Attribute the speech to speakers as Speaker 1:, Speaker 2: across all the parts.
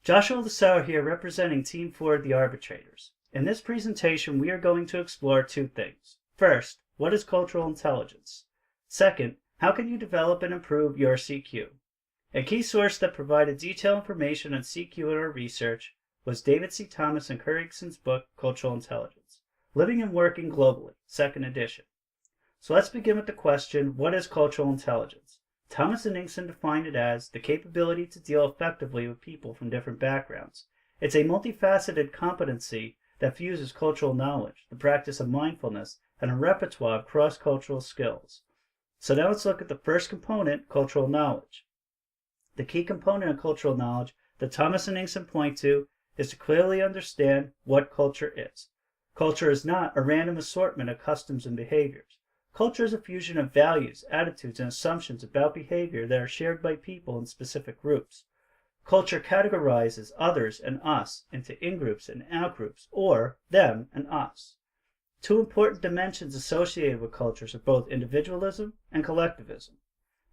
Speaker 1: Joshua Lasau here representing Team 4 the Arbitrators. In this presentation, we are going to explore two things. First, what is cultural intelligence? Second, how can you develop and improve your CQ? A key source that provided detailed information on CQ in our research was David C. Thomas and Kurt Erickson's book, Cultural Intelligence, Living and Working Globally, 2nd edition. So let's begin with the question, what is cultural intelligence? Thomas and Erickson defined it as the capability to deal effectively with people from different backgrounds. It's a multifaceted competency that fuses cultural knowledge, the practice of mindfulness, and a repertoire of cross-cultural skills. So now let's look at the first component, cultural knowledge. The key component of cultural knowledge that Thomas and Erickson point to is to clearly understand what culture is. Culture is not a random assortment of customs and behaviors. Culture is a fusion of values, attitudes, and assumptions about behavior that are shared by people in specific groups. Culture categorizes others and us into in-groups and out-groups, or them and us. Two important dimensions associated with cultures are both individualism and collectivism.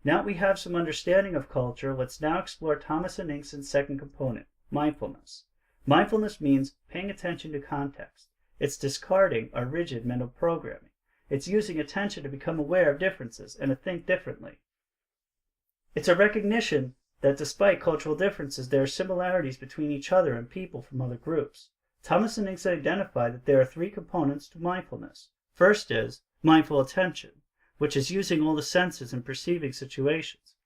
Speaker 1: Now that we have some understanding of culture, let's now explore Thomas and Erickson's second component, mindfulness. Mindfulness means paying attention to context. It's discarding our rigid mental programming. It's using attention to become aware of differences and to think differently. It's a recognition that despite cultural differences, there are similarities between each other and people from other groups. Thomas and Erickson identified that there are three components to mindfulness. First is mindful attention, which is using all the senses and perceiving situations,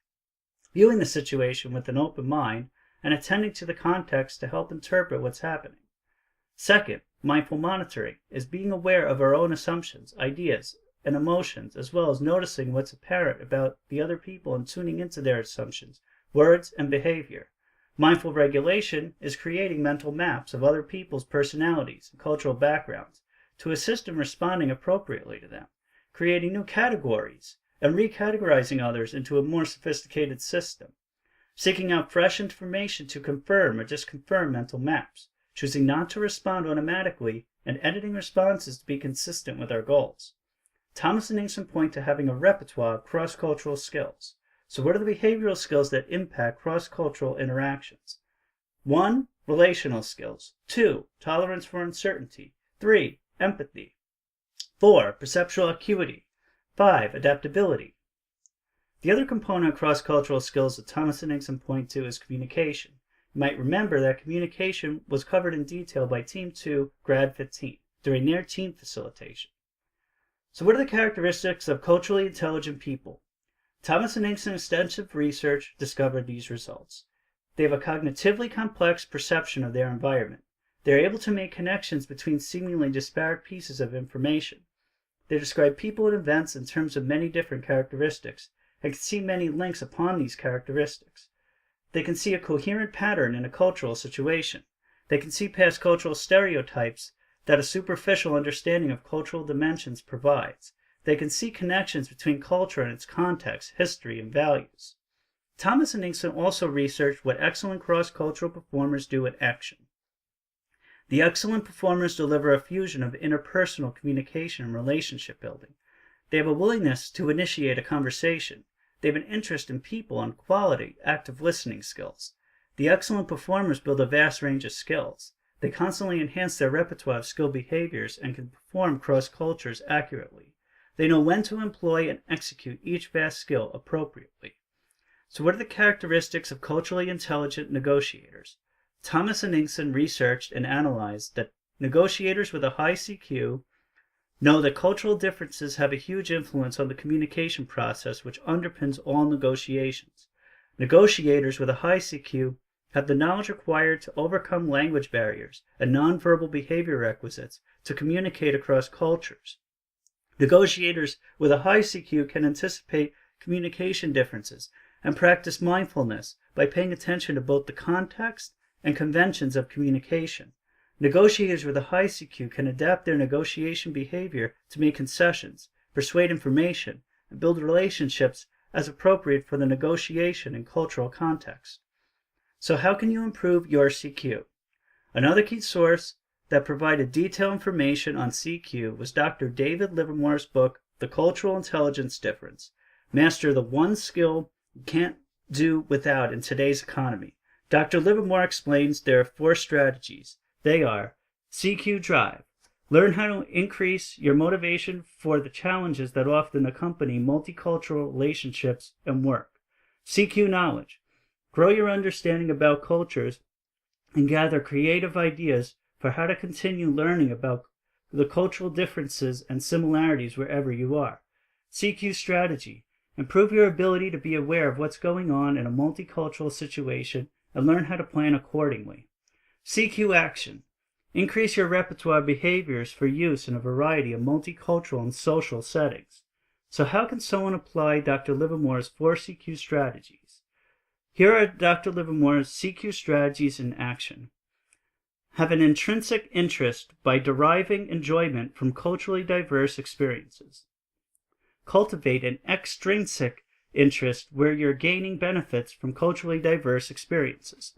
Speaker 1: viewing the situation with an open mind, and attending to the context to help interpret what's happening. Second, mindful monitoring is being aware of our own assumptions, ideas, and emotions, as well as noticing what's apparent about the other people and tuning into their assumptions, words, and behavior. Mindful regulation is creating mental maps of other people's personalities and cultural backgrounds to assist in responding appropriately to them, creating new categories, and recategorizing others into a more sophisticated system, seeking out fresh information to confirm or disconfirm mental maps, choosing not to respond automatically, and editing responses to be consistent with our goals. Thomas and Erickson point to having a repertoire of cross-cultural skills. So what are the behavioral skills that impact cross-cultural interactions? 1. Relational skills. 2. Tolerance for uncertainty. 3. Empathy. 4. Perceptual acuity. 5. Adaptability. The other component of cross-cultural skills that Thomas and Erickson point to is communication. You might remember that communication was covered in detail by Team 2, Grad 15, during their team facilitation. So what are the characteristics of culturally intelligent people? Thomas and Erickson's extensive research discovered these results. They have a cognitively complex perception of their environment. They are able to make connections between seemingly disparate pieces of information. They describe people and events in terms of many different characteristics and can see many links upon these characteristics. They can see a coherent pattern in a cultural situation. They can see past cultural stereotypes that a superficial understanding of cultural dimensions provides. They can see connections between culture and its context, history, and values. Thomas and Erickson also researched what excellent cross-cultural performers do in action. The excellent performers deliver a fusion of interpersonal communication and relationship building. They have a willingness to initiate a conversation. They have an interest in people and quality, active listening skills. The excellent performers build a vast range of skills. They constantly enhance their repertoire of skill behaviors and can perform cross cultures accurately. They know when to employ and execute each vast skill appropriately. So what are the characteristics of culturally intelligent negotiators? Thomas and Erickson researched and analyzed that negotiators with a high CQ know that cultural differences have a huge influence on the communication process which underpins all negotiations. Negotiators with a high CQ have the knowledge required to overcome language barriers and nonverbal behavior requisites to communicate across cultures. Negotiators with a high CQ can anticipate communication differences and practice mindfulness by paying attention to both the context and conventions of communication. Negotiators with a high CQ can adapt their negotiation behavior to make concessions, persuade information, and build relationships as appropriate for the negotiation and cultural context. So how can you improve your CQ? Another key source that provided detailed information on CQ was Dr. David Livermore's book, The Cultural Intelligence Difference. Master the one skill you can't do without in today's economy. Dr. Livermore explains there are 4 strategies. They are CQ Drive. Learn how to increase your motivation for the challenges that often accompany multicultural relationships and work. CQ Knowledge. Grow your understanding about cultures and gather creative ideas for how to continue learning about the cultural differences and similarities wherever you are. CQ Strategy. Improve your ability to be aware of what's going on in a multicultural situation and learn how to plan accordingly. CQ Action. Increase your repertoire of behaviors for use in a variety of multicultural and social settings. So how can someone apply Dr. Livermore's 4 CQ strategies? Here are Dr. Livermore's CQ strategies in action. Have an intrinsic interest by deriving enjoyment from culturally diverse experiences. Cultivate an extrinsic interest where you're gaining benefits from culturally diverse experiences.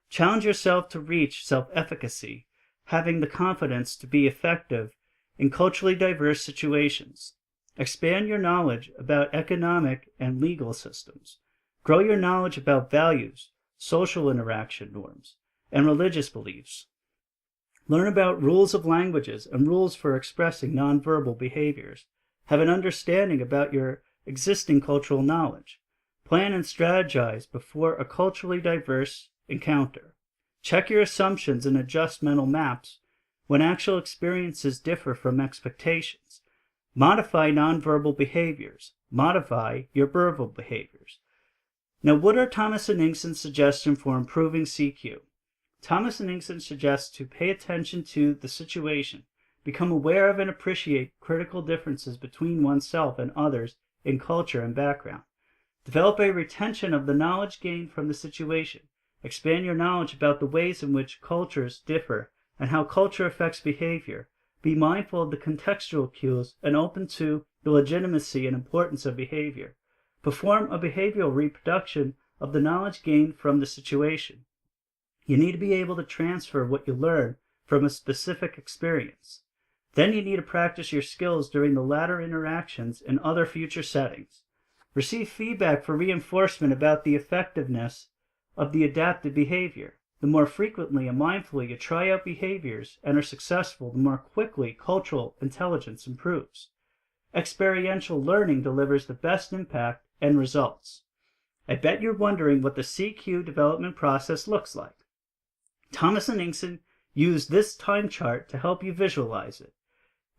Speaker 1: Challenge yourself to reach self-efficacy, having the confidence to be effective in culturally diverse situations. Expand your knowledge about economic and legal systems. Grow your knowledge about values, social interaction norms, and religious beliefs. Learn about rules of languages and rules for expressing nonverbal behaviors. Have an understanding about your existing cultural knowledge. Plan and strategize before a culturally diverse encounter. Check your assumptions and adjust mental maps when actual experiences differ from expectations. Modify nonverbal behaviors. Modify your verbal behaviors. Now, what are Thomas and Inkson's suggestions for improving CQ? Thomas and Inkson suggests to pay attention to the situation, become aware of and appreciate critical differences between oneself and others in culture and background. Develop a retention of the knowledge gained from the situation. Expand your knowledge about the ways in which cultures differ and how culture affects behavior. Be mindful of the contextual cues and open to the legitimacy and importance of behavior. Perform a behavioral reproduction of the knowledge gained from the situation. You need to be able to transfer what you learn from a specific experience. Then you need to practice your skills during the latter interactions and other future settings. Receive feedback for reinforcement about the effectiveness of the adapted behavior. The more frequently and mindfully you try out behaviors and are successful, the more quickly cultural intelligence improves. Experiential learning delivers the best impact and results. I bet you're wondering what the CQ development process looks like. Thomas and Inkson used this time chart to help you visualize it.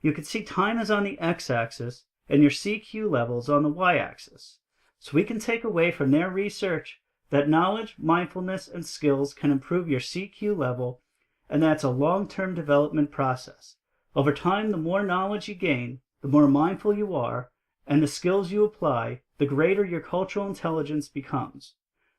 Speaker 1: You can see time is on the x-axis and your CQ levels on the y-axis. So we can take away from their research that knowledge, mindfulness, and skills can improve your CQ level, and that's a long-term development process. Over time, the more knowledge you gain, the more mindful you are, and the skills you apply, the greater your cultural intelligence becomes.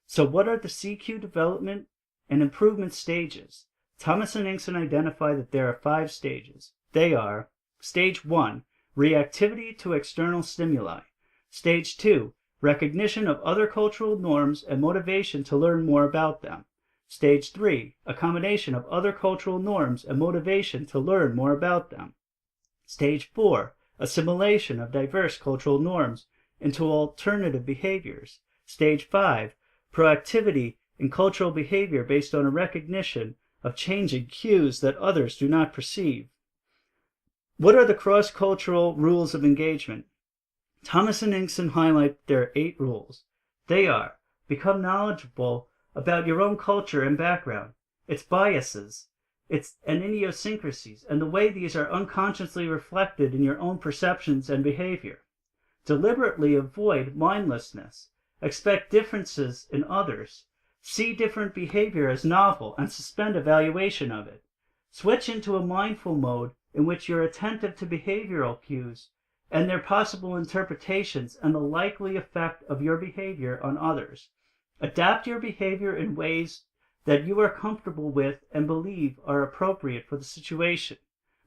Speaker 1: So what are the CQ development and improvement stages? Thomas and Inkson identify that there are 5 stages. They are: Stage 1, reactivity to external stimuli. Stage 2, recognition of other cultural norms and motivation to learn more about them. Stage 3, accommodation of other cultural norms and motivation to learn more about them. Stage 4, assimilation of diverse cultural norms into alternative behaviors. Stage 5, proactivity in cultural behavior based on a recognition of changing cues that others do not perceive. What are the cross-cultural rules of engagement? Thomas and Inkson highlight there are 8 rules. They are: become knowledgeable about your own culture and background, its biases, its idiosyncrasies, and the way these are unconsciously reflected in your own perceptions and behavior. Deliberately avoid mindlessness. Expect differences in others. See different behavior as novel and suspend evaluation of it. Switch into a mindful mode in which you're attentive to behavioral cues and their possible interpretations and the likely effect of your behavior on others. Adapt your behavior in ways that you are comfortable with and believe are appropriate for the situation.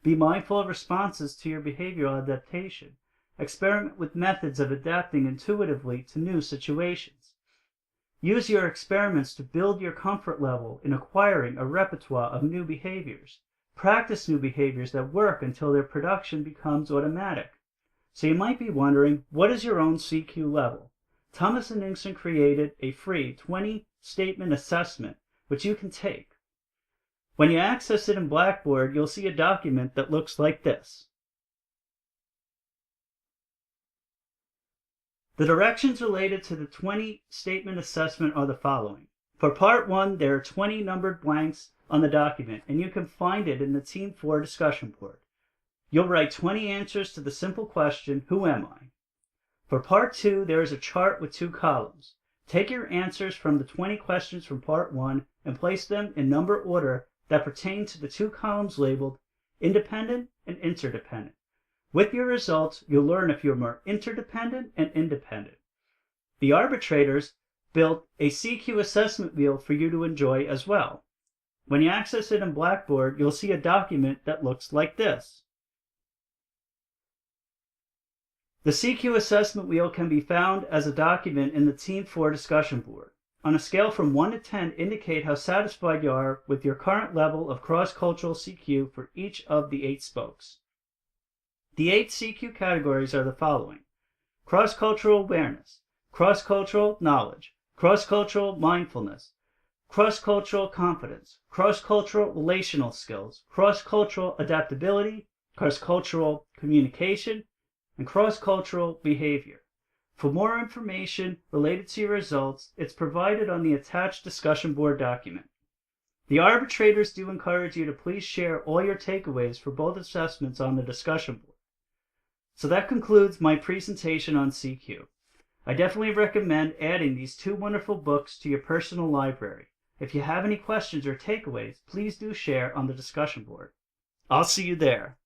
Speaker 1: Be mindful of responses to your behavioral adaptation. Experiment with methods of adapting intuitively to new situations. Use your experiments to build your comfort level in acquiring a repertoire of new behaviors. Practice new behaviors that work until their production becomes automatic. So you might be wondering, what is your own CQ level? Thomas and Inkson created a free 20-statement assessment which you can take. When you access it in Blackboard, you'll see a document that looks like this. The directions related to the 20-statement assessment are the following. For Part 1, there are 20 numbered blanks on the document, and you can find it in the Team 4 discussion board. You'll write 20 answers to the simple question, who am I? For Part 2, there is a chart with 2 columns. Take your answers from the 20 questions from Part 1 and place them in number order that pertain to the 2 columns labeled independent and interdependent. With your results, you'll learn if you're more interdependent and independent. The arbitrators built a CQ assessment wheel for you to enjoy as well. When you access it in Blackboard, you'll see a document that looks like this. The CQ assessment wheel can be found as a document in the Team 4 discussion board. On a scale from 1 to 10, indicate how satisfied you are with your current level of cross-cultural CQ for each of the 8 spokes. The 8 CQ categories are the following: cross-cultural awareness, cross-cultural knowledge, cross-cultural mindfulness, cross-cultural confidence, cross-cultural relational skills, cross-cultural adaptability, cross-cultural communication, and cross-cultural behavior. For more information related to your results, it's provided on the attached discussion board document. The arbitrators do encourage you to please share all your takeaways for both assessments on the discussion board. So that concludes my presentation on CQ. I definitely recommend adding these 2 wonderful books to your personal library. If you have any questions or takeaways, please do share on the discussion board. I'll see you there.